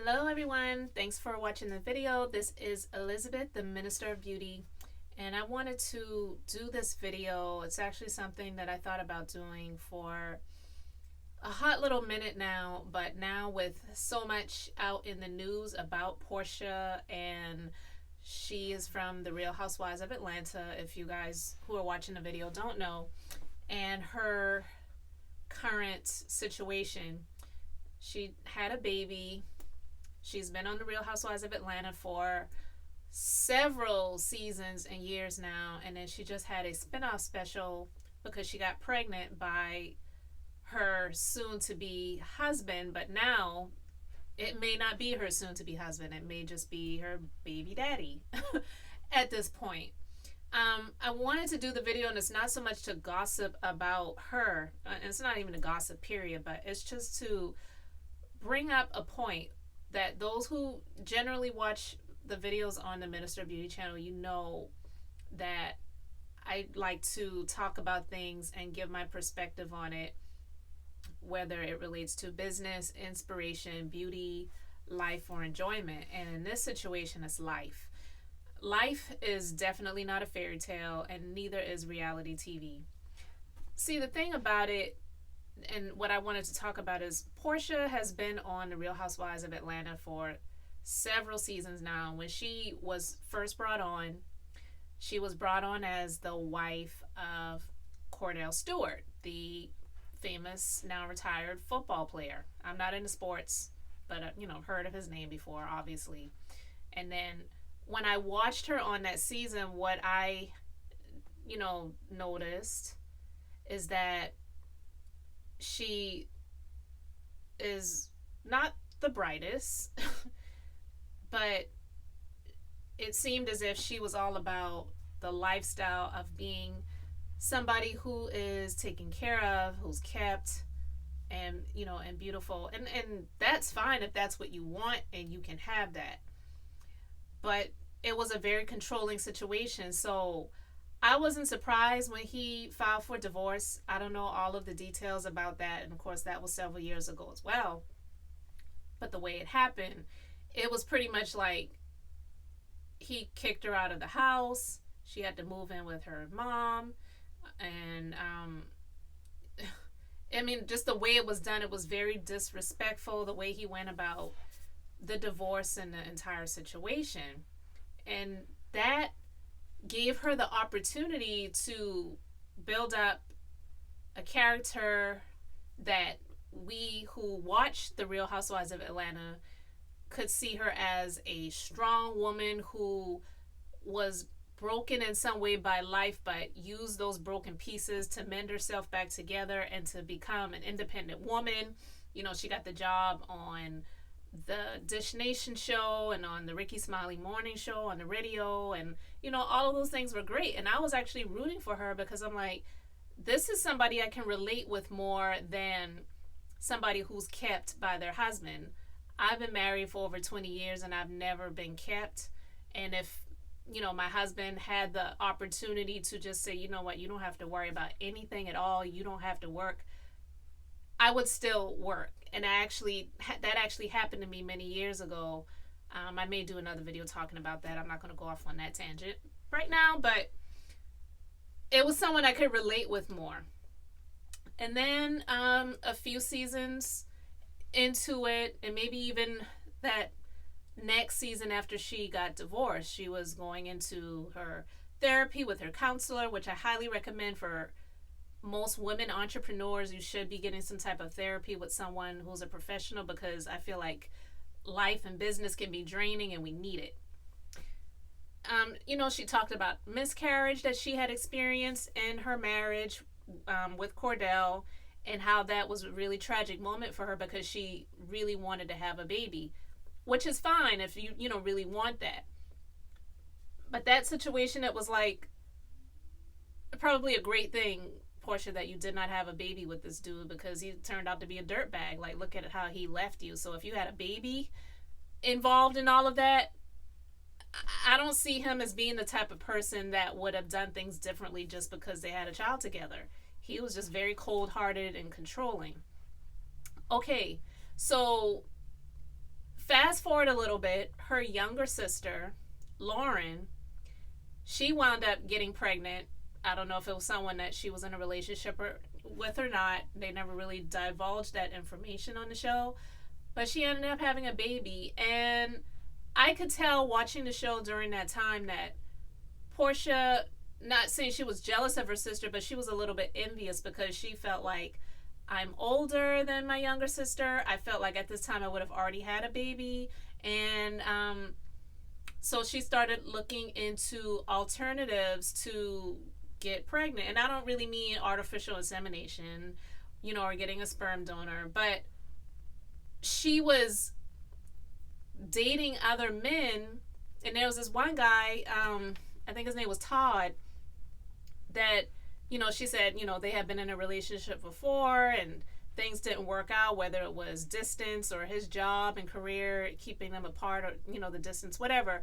Hello everyone, thanks for watching the video. This is Elizabeth, the Minister of Beauty, and I wanted to do this video. It's actually something that I thought about doing for a hot little minute now, but now with so much out in the news about Porsha, and she is from the Real Housewives of Atlanta, if you guys who are watching the video don't know, and her current situation. She had a baby. She's been on the Real Housewives of Atlanta for several seasons and years now, and then she just had a spinoff special because she got pregnant by her soon-to-be husband, but now it may not be her soon-to-be husband. It may just be her baby daddy at this point. I wanted to do the video, and it's not so much to gossip about her. It's not even a gossip period, but it's just to bring up a point that those who generally watch the videos on the Minister of Beauty channel, you know that I like to talk about things and give my perspective on it, whether it relates to business, inspiration, beauty, life, or enjoyment. And in this situation, it's life. Life is definitely not a fairy tale, and neither is reality TV. See, the thing about it, and what I wanted to talk about, is Porsha has been on the Real Housewives of Atlanta for several seasons now. When she was first brought on, she was brought on as the wife of Kordell Stewart, the famous, now retired football player. I'm not into sports, but I've heard of his name before, obviously. And then when I watched her on that season, what I, noticed is that she is not the brightest, but it seemed as if she was all about the lifestyle of being somebody who is taken care of, who's kept, and and beautiful. And that's fine if that's what you want, and you can have that. But it was a very controlling situation. So I wasn't surprised when he filed for divorce. I don't know all of the details about that. And of course, that was several years ago as well. But the way it happened, it was pretty much like he kicked her out of the house. She had to move in with her mom. And, just the way it was done, it was very disrespectful, the way he went about the divorce and the entire situation. And that gave her the opportunity to build up a character that we who watched the Real Housewives of Atlanta could see her as a strong woman who was broken in some way by life, but used those broken pieces to mend herself back together and to become an independent woman. She got the job on the Dish Nation show and on the Ricky Smiley morning show on the radio, and all of those things were great. And I was actually rooting for her because I'm like, this is somebody I can relate with more than somebody who's kept by their husband. I've been married for over 20 years and I've never been kept. And if my husband had the opportunity to just say, you know what, you don't have to worry about anything at all, you don't have to work, I would still work. And that actually happened to me many years ago. I may do another video talking about that. I'm not going to go off on that tangent right now, but it was someone I could relate with more. And then a few seasons into it, and maybe even that next season after she got divorced, she was going into her therapy with her counselor, which I highly recommend for most women entrepreneurs. You should be getting some type of therapy with someone who's a professional, because I feel like life and business can be draining and we need it. She talked about miscarriage that she had experienced in her marriage with Kordell, and how that was a really tragic moment for her because she really wanted to have a baby, which is fine if you really want that. But that situation, it was like probably a great thing, Porsha, that you did not have a baby with this dude, because he turned out to be a dirtbag. Like, look at how he left you. So if you had a baby involved in all of that, I don't see him as being the type of person that would have done things differently just because they had a child together. He was just very cold-hearted and controlling. Okay, so Fast forward a little bit, her younger sister, Lauren, she wound up getting pregnant. I don't know if it was someone that she was in a relationship with or not. They never really divulged that information on the show. But she ended up having a baby. And I could tell watching the show during that time that Porsha, not saying she was jealous of her sister, but she was a little bit envious because she felt like, I'm older than my younger sister. I felt like at this time I would have already had a baby. And so she started looking into alternatives to get pregnant. And I don't really mean artificial insemination, or getting a sperm donor, but she was dating other men. And there was this one guy, I think his name was Todd, that, she said, they had been in a relationship before and things didn't work out, whether it was distance or his job and career keeping them apart, or, the distance, whatever.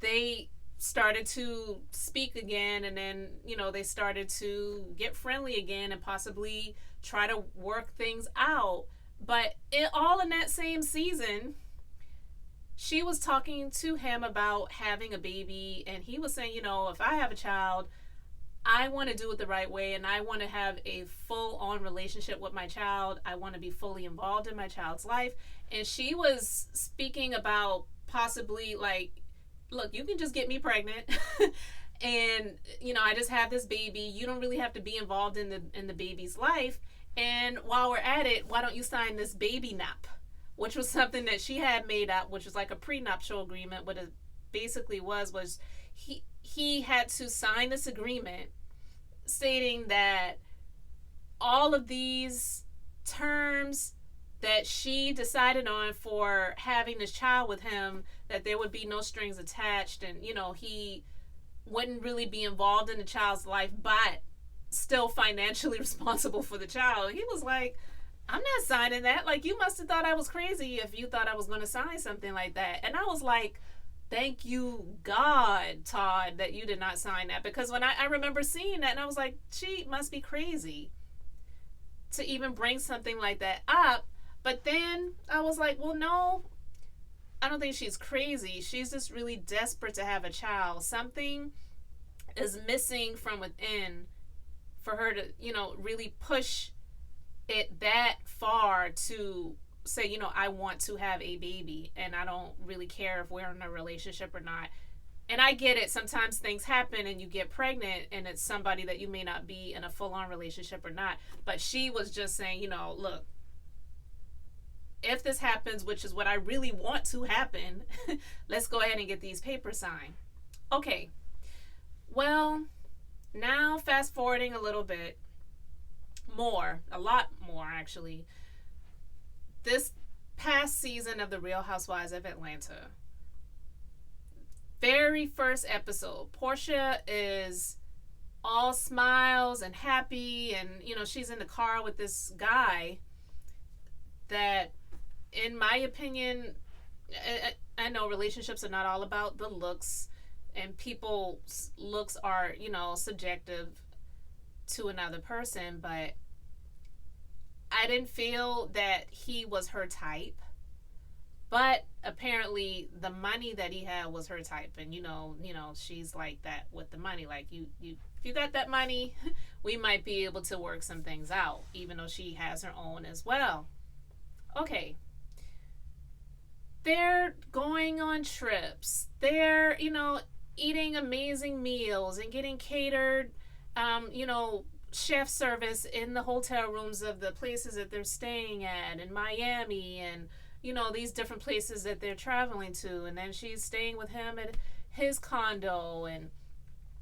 They started to speak again, and then, they started to get friendly again and possibly try to work things out. But all in that same season, she was talking to him about having a baby, and he was saying, if I have a child, I want to do it the right way, and I want to have a full-on relationship with my child. I want to be fully involved in my child's life. And she was speaking about possibly, like, look, you can just get me pregnant and, I just have this baby. You don't really have to be involved in the baby's life. And while we're at it, why don't you sign this baby nap? Which was something that she had made up, which was like a prenuptial agreement. What it basically was he had to sign this agreement stating that all of these terms that she decided on for having this child with him, that there would be no strings attached, and he wouldn't really be involved in the child's life, but still financially responsible for the child. He was like, I'm not signing that. Like, you must have thought I was crazy if you thought I was going to sign something like that. And I was like, thank you, God, Todd, that you did not sign that. Because when I remember seeing that, and I was like, she must be crazy to even bring something like that up. But then I was like, well, no, I don't think she's crazy. She's just really desperate to have a child. Something is missing from within for her to, really push it that far to say, I want to have a baby, and I don't really care if we're in a relationship or not. And I get it. Sometimes things happen and you get pregnant and it's somebody that you may not be in a full-on relationship or not. But she was just saying, look, if this happens, which is what I really want to happen, let's go ahead and get these papers signed. Okay. Well, now fast forwarding a little bit more, a lot more actually. This past season of The Real Housewives of Atlanta, very first episode, Porsha is all smiles and happy, and she's in the car with this guy that, in my opinion, I know relationships are not all about the looks, and people's looks are, subjective to another person, but I didn't feel that he was her type. But apparently the money that he had was her type, and she's like that with the money. Like, if you got that money, we might be able to work some things out, even though she has her own as well. Okay. They're going on trips. They're, eating amazing meals and getting catered, chef service in the hotel rooms of the places that they're staying at in Miami, and, these different places that they're traveling to. And then she's staying with him at his condo, and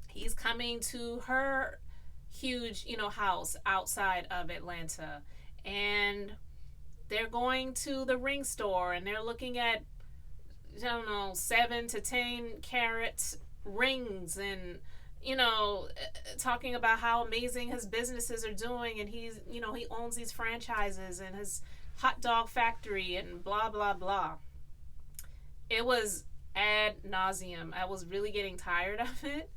he's coming to her huge, house outside of Atlanta. And they're going to the ring store, and they're looking at, 7 to 10 carat rings, and, talking about how amazing his businesses are doing. And he's, he owns these franchises and his hot dog factory and blah, blah, blah. It was ad nauseum. I was really getting tired of it.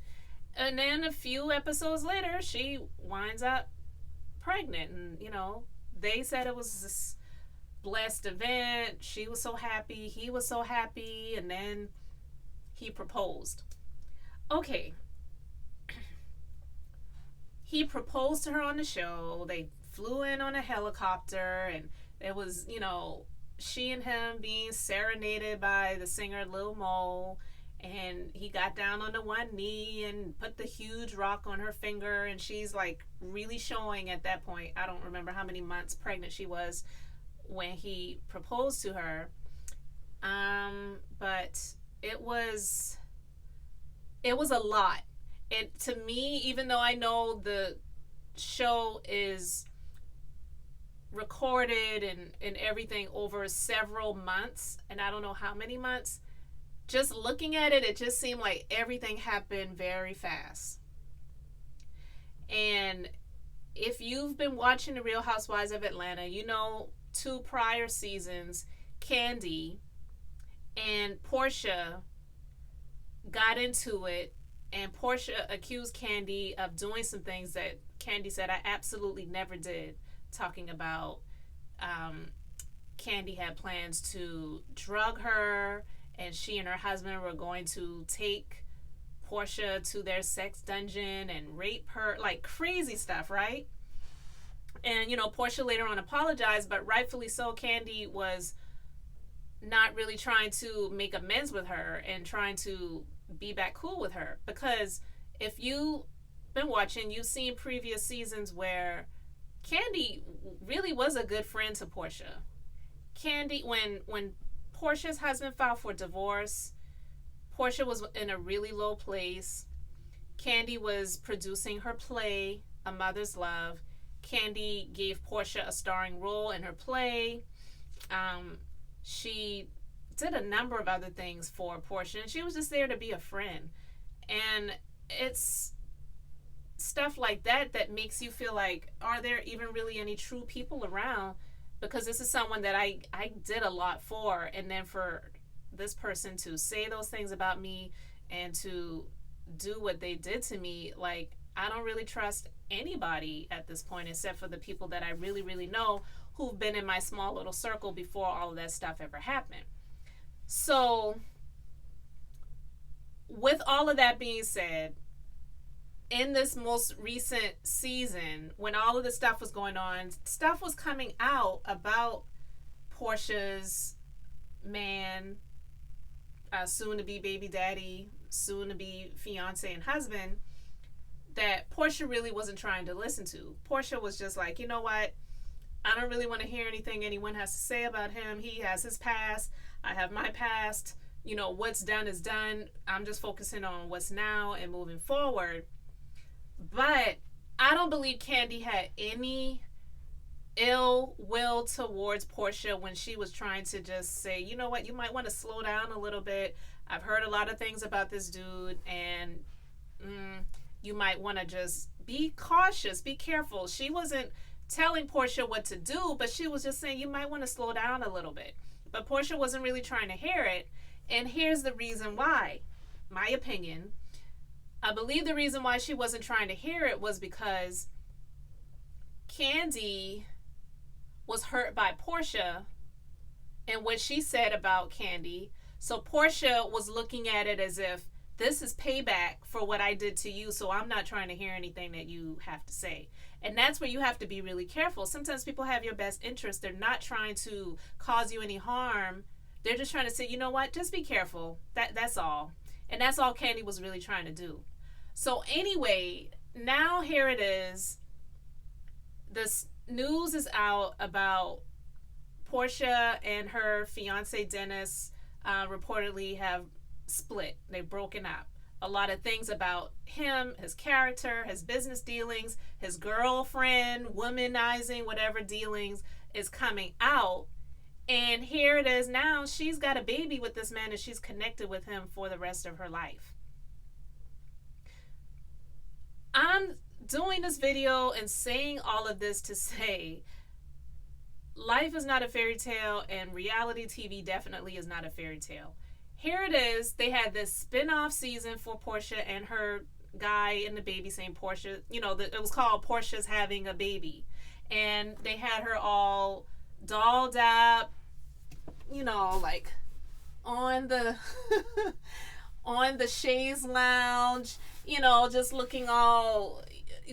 And then a few episodes later, she winds up pregnant. And, they said it was this blessed event. She was so happy. He was so happy. And then he proposed. Okay. He proposed to her on the show. They flew in on a helicopter, and it was, she and him being serenaded by the singer Lil Mo. And he got down on the one knee and put the huge rock on her finger. And she's like really showing at that point. I don't remember how many months pregnant she was when he proposed to her. But it was a lot. It, to me, even though I know the show is recorded and everything over several months, and I don't know how many months, just looking at it, it just seemed like everything happened very fast. And if you've been watching The Real Housewives of Atlanta, 2 prior seasons, Kandi and Porsha got into it, and Porsha accused Kandi of doing some things that Kandi said I absolutely never did, talking about Kandi had plans to drug her, and she and her husband were going to take Porsha to their sex dungeon and rape her, like crazy stuff, right? And, Porsha later on apologized, but rightfully so, Kandi was not really trying to make amends with her and trying to be back cool with her. Because if you've been watching, you've seen previous seasons where Kandi really was a good friend to Porsha. Kandi, when Porsha's husband filed for divorce, Porsha was in a really low place. Kandi was producing her play, A Mother's Love. Kandi gave Porsha a starring role in her play. She did a number of other things for Porsha, and she was just there to be a friend. And it's stuff like that that makes you feel like, are there even really any true people around? Because this is someone that I did a lot for, and then for this person to say those things about me and to do what they did to me, like, I don't really trust anybody at this point except for the people that I really, really know who've been in my small little circle before all of that stuff ever happened. So, with all of that being said, in this most recent season, when all of this stuff was going on, stuff was coming out about Porsha's man, soon to be baby daddy, soon to be fiance and husband, that Porsha really wasn't trying to listen to. Porsha was just like, you know what? I don't really want to hear anything anyone has to say about him. He has his past. I have my past. What's done is done. I'm just focusing on what's now and moving forward. But I don't believe Kandi had any ill will towards Porsha when she was trying to just say, you know what, you might want to slow down a little bit. I've heard a lot of things about this dude, and you might want to just be cautious, be careful. She wasn't telling Porsha what to do, but she was just saying you might want to slow down a little bit. But Porsha wasn't really trying to hear it. And here's the reason why. My opinion. I believe the reason why she wasn't trying to hear it was because Kandi was hurt by Porsha and what she said about Kandi. So Porsha was looking at it as if this is payback for what I did to you, so I'm not trying to hear anything that you have to say. And that's where you have to be really careful. Sometimes people have your best interest. They're not trying to cause you any harm. They're just trying to say, you know what, just be careful. That's all. And that's all Kandi was really trying to do. So anyway, now here it is. This news is out about Porsha and her fiance Dennis reportedly have split. They've broken up. A lot of things about him, his character, his business dealings, his girlfriend, womanizing, whatever dealings is coming out. And here it is now. She's got a baby with this man and she's connected with him for the rest of her life. I'm doing this video and saying all of this to say life is not a fairy tale, and reality TV definitely is not a fairy tale. Here it is. They had this spin-off season for Porsha and her guy and the baby, saying Porsha, it was called Porsha's Having a Baby. And they had her all dolled up, like on the on the chaise lounge, just looking all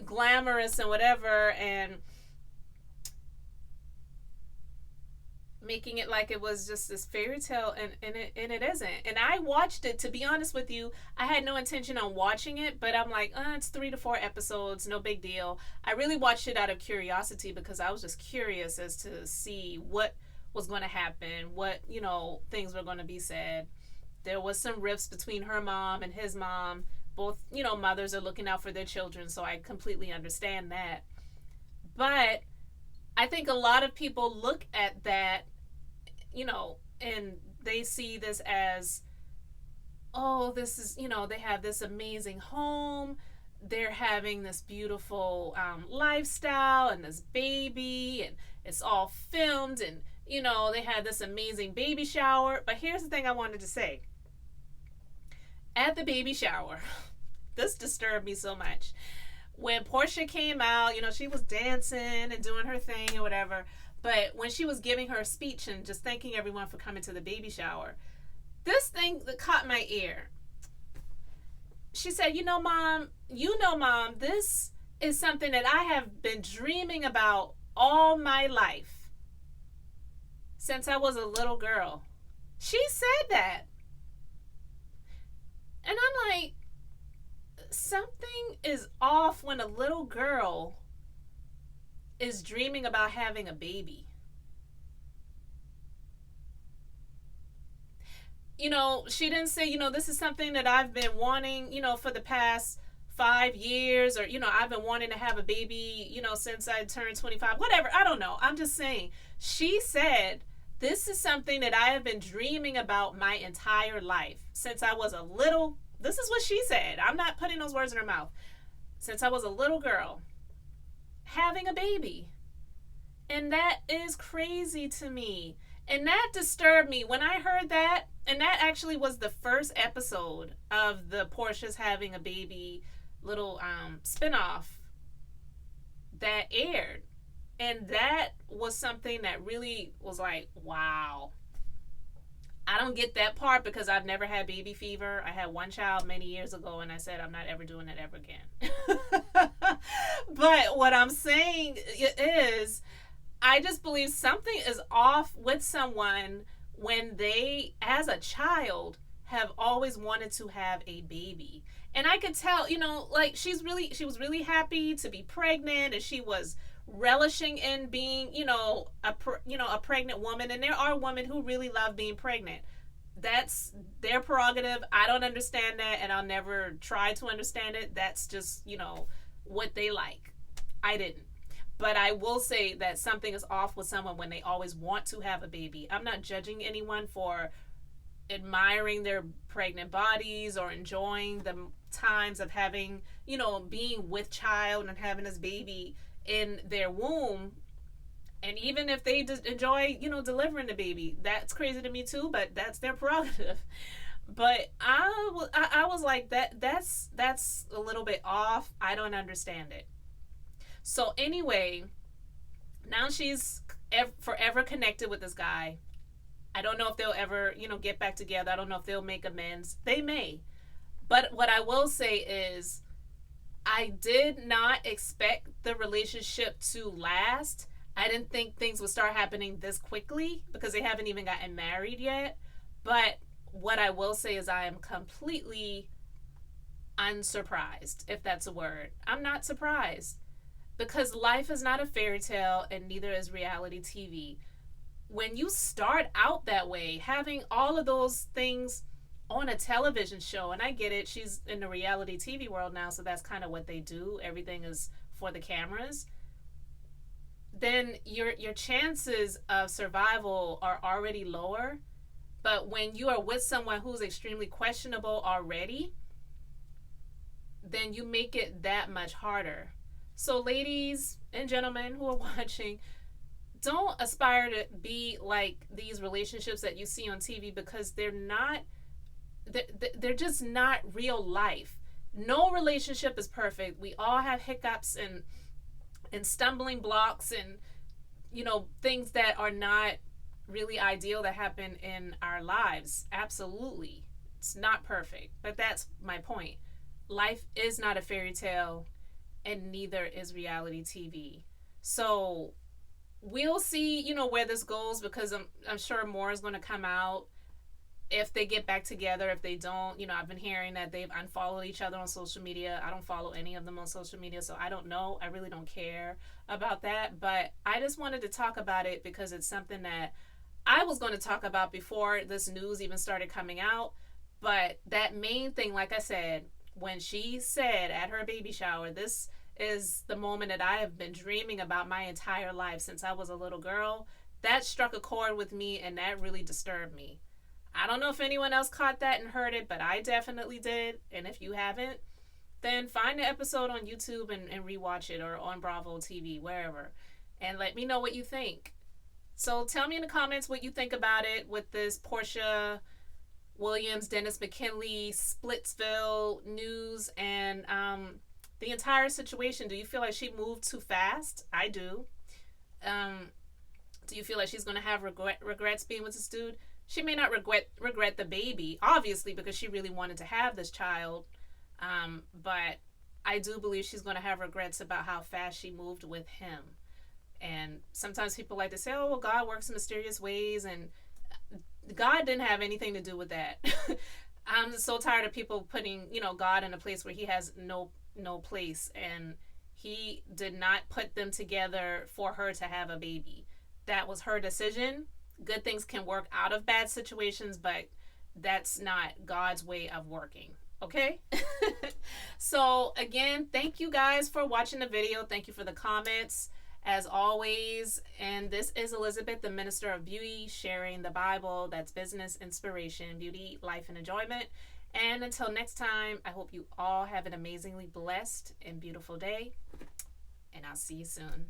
glamorous and whatever, and making it like it was just this fairy tale, and it isn't. And I watched it, to be honest with you. I had no intention on watching it, but I'm like, it's 3 to 4 episodes, no big deal. I really watched it out of curiosity because I was just curious as to see what was going to happen, what things were going to be said. There was some rifts between her mom and his mom. Both mothers are looking out for their children, so I completely understand that. But I think a lot of people look at that, and they see this as, oh, this is, they have this amazing home. They're having this beautiful lifestyle and this baby, and it's all filmed, and, they had this amazing baby shower. But here's the thing I wanted to say. At the baby shower, this disturbed me so much. When Porsha came out, she was dancing and doing her thing and whatever. But when she was giving her speech and just thanking everyone for coming to the baby shower, this thing that caught my ear. She said, Mom, this is something that I have been dreaming about all my life. Since I was a little girl. She said that. And I'm like, something is off when a little girl is dreaming about having a baby. She didn't say, this is something that I've been wanting, for the past 5 years, or, I've been wanting to have a baby, since I turned 25, whatever. I don't know. I'm just saying. She said, this is something that I have been dreaming about my entire life since I was a little. This is what she said. I'm not putting those words in her mouth. Since I was a little girl, having a baby. And that is crazy to me. And that disturbed me when I heard that. And that actually was the first episode of the Porsha's Having a Baby little spinoff that aired. And that was something that really was like, wow. I don't get that part because I've never had baby fever. I had one child many years ago, and I said I'm not ever doing it ever again. But what I'm saying is, I just believe something is off with someone when they, as a child, have always wanted to have a baby. And I could tell, like she was really happy to be pregnant, and she was relishing in being, a pregnant woman. And there are women who really love being pregnant. That's their prerogative. I don't understand that, and I'll never try to understand it. That's just, what they like. I didn't. But I will say that something is off with someone when they always want to have a baby. I'm not judging anyone for admiring their pregnant bodies or enjoying the times of having, being with child and having this baby in their womb. And even if they enjoy, delivering the baby, that's crazy to me too, but that's their prerogative. But I was like, that's a little bit off. I don't understand it. So anyway, now she's forever connected with this guy. I don't know if they'll ever, get back together. I don't know if they'll make amends. They may. But what I will say is, I did not expect the relationship to last. I didn't think things would start happening this quickly because they haven't even gotten married yet. But what I will say is I am completely unsurprised, if that's a word. I'm not surprised because life is not a fairy tale and neither is reality TV. When you start out that way, having all of those things on a television show, and I get it, she's in the reality TV world now, so that's kind of what they do. Everything is for the cameras. Then your chances of survival are already lower. But when you are with someone who's extremely questionable already, then you make it that much harder. So ladies and gentlemen who are watching, don't aspire to be like these relationships that you see on TV because they're just not real life. No relationship is perfect. We all have hiccups and stumbling blocks and things that are not really ideal that happen in our lives. Absolutely. It's not perfect, but that's my point. Life is not a fairy tale, and neither is reality TV. So we'll see, where this goes, because I'm sure more is going to come out if they get back together. If they don't, I've been hearing that they've unfollowed each other on social media. I don't follow any of them on social media, so I don't know. I really don't care about that. But I just wanted to talk about it because it's something that I was going to talk about before this news even started coming out. But that main thing, like I said, when she said at her baby shower, this is the moment that I have been dreaming about my entire life since I was a little girl. That struck a chord with me, and that really disturbed me. I don't know if anyone else caught that and heard it, but I definitely did. And if you haven't, then find the episode on YouTube and rewatch it, or on Bravo TV, wherever. And let me know what you think. So tell me in the comments what you think about it with this Porsha Williams, Dennis McKinley, Splitsville news, and the entire situation. Do you feel like she moved too fast? I do. Do you feel like she's going to have regrets being with this dude? She may not regret the baby, obviously, because she really wanted to have this child. But I do believe she's going to have regrets about how fast she moved with him. And sometimes people like to say, oh, well, God works in mysterious ways, and God didn't have anything to do with that. I'm so tired of people putting, God in a place where he has no place, and he did not put them together for her to have a baby. That was her decision. Good things can work out of bad situations, but that's not God's way of working. Okay? So again, thank you guys for watching the video. Thank you for the comments, as always. And this is Elizabeth, the Minister of Beauty, sharing the Bible. That's business, inspiration, beauty, life, and enjoyment. And until next time, I hope you all have an amazingly blessed and beautiful day. And I'll see you soon.